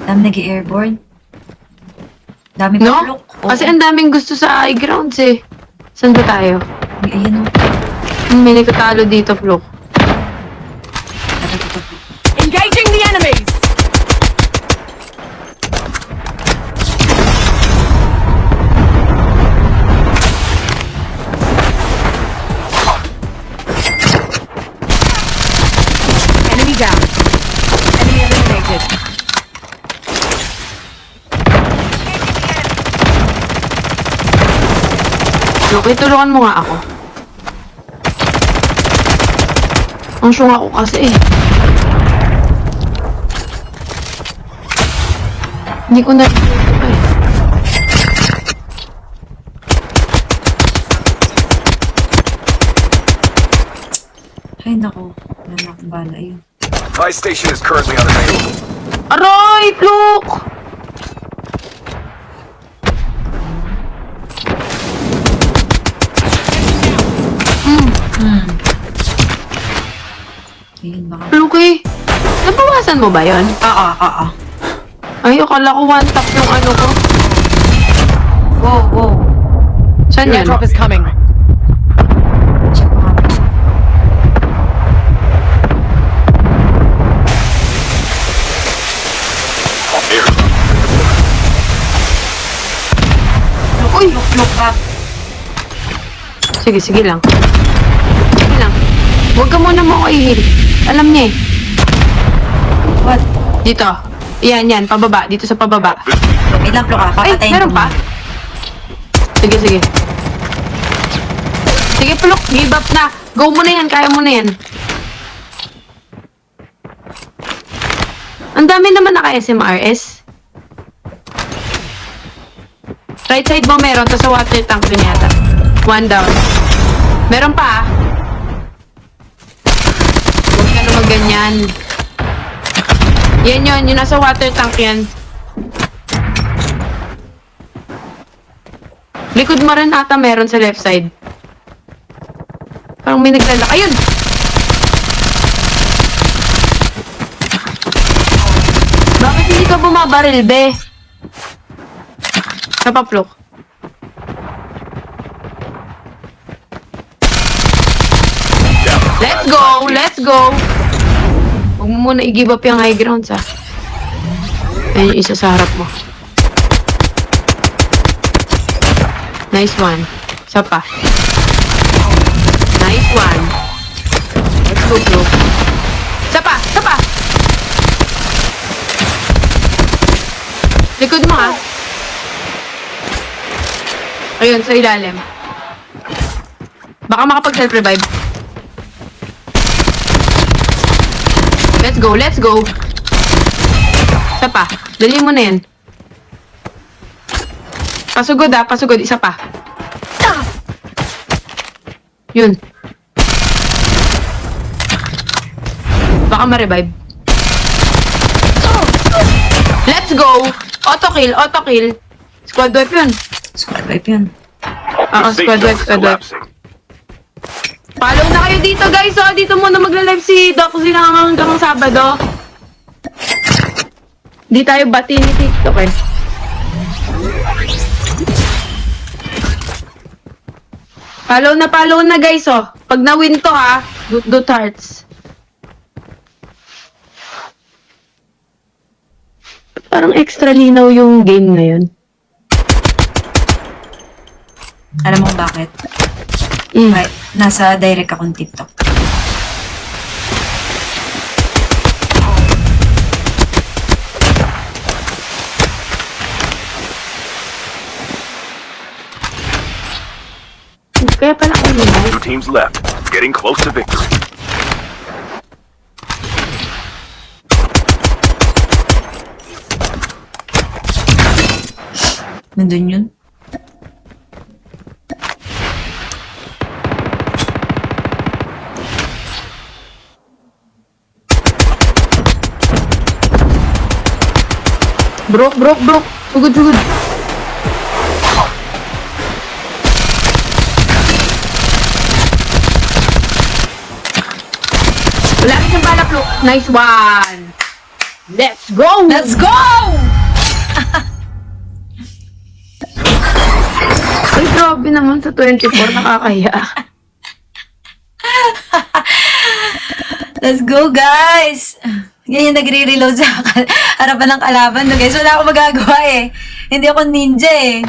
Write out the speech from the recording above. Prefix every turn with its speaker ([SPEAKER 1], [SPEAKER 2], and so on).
[SPEAKER 1] Dami nag-airborne. Dami
[SPEAKER 2] No?
[SPEAKER 1] paplok.
[SPEAKER 2] Kasi ang daming gusto sa high grounds eh. Saan ba tayo?
[SPEAKER 1] Ayan o.
[SPEAKER 2] May nagkatalo dito, Flo.
[SPEAKER 3] Engaging the enemies! Enemy down. Enemy eliminated.
[SPEAKER 2] Flo, tulungan mo nga ako. Ang syung ako kasi eh. Hindi ko na eh.
[SPEAKER 1] Ay, naku. Wala na akong bala yun.
[SPEAKER 4] My station is currently unavailable.
[SPEAKER 2] Aroy! Look!
[SPEAKER 1] Ayun, baka.
[SPEAKER 2] Look eh. Nabawasan mo ba yon?
[SPEAKER 1] Oo.
[SPEAKER 2] Ay, akala ko one tap yung ano ko.
[SPEAKER 1] Wow.
[SPEAKER 2] Saan yan?
[SPEAKER 3] Airdrop is coming.
[SPEAKER 1] Check mo nga.
[SPEAKER 2] Uy!
[SPEAKER 1] Look back.
[SPEAKER 2] Sige lang. Sige lang. Huwag ka muna mo ako i-heal. Alam niya eh.
[SPEAKER 1] What?
[SPEAKER 2] Dito. Yan. Pababa. Dito sa pababa.
[SPEAKER 1] Wait lang, Plok,
[SPEAKER 2] Ay,
[SPEAKER 1] papatayin
[SPEAKER 2] meron
[SPEAKER 1] ko
[SPEAKER 2] pa?
[SPEAKER 1] muna.
[SPEAKER 2] Sige. Sige, Plok. Give up na. Go mo na yan. Kaya mo na yan. Ang dami naman naka-SMRS. Right side mo meron. Tapos sa water tank din yata. One down. Meron pa ah. Huwag ka naman ganyan. Yan yun. Yung nasa water tank yan. Likod mo rin ata meron sa left side. Parang may naglalak. Ayun! Bakit hindi ka bumabaril, be? Kapaplok. Let's go! Huwag mo muna i-give up yung high grounds, ah. Ayun yung isa sa harap mo. Nice one. Isa pa. Nice one. Let's go, bro. Isa pa! Likod mo, ha? Ayun, sa ilalim. Baka makapag-self-revive. Let's go. Isa pa. Dali mo na yan. Pasugod. Isa pa. Yun. Baka ma-revive. Let's go! Auto kill. Squad wipe yun.
[SPEAKER 1] Squad wipe yun.
[SPEAKER 2] Oo, squad wipe. Follow na kayo dito, guys. Oh, dito muna magla-live si Doc Zina hanggang Sabado. Di tayo bati ni TikTok eh. Follow na guys, oh. Pag na-win to ha, dot hearts. Parang extra linaw yung game ngayon.
[SPEAKER 1] Alam mo bakit?
[SPEAKER 2] Mm.
[SPEAKER 1] Ay, nasa direct akong TikTok.
[SPEAKER 2] Kaya pala ako live.
[SPEAKER 4] 2 teams left. Getting close to victory.
[SPEAKER 1] Nandun yun?
[SPEAKER 2] Broke. Sugod. Wala rin siyang bala, Flo. Nice one. Let's go!
[SPEAKER 1] Let's go!
[SPEAKER 2] Ay, grabe naman sa 24, nakakaya.
[SPEAKER 1] Let's go, guys! Yan yung nagre-reload sa harapan ng kalaban, no, guys. Wala akong magagawa eh. Hindi ako ninja eh.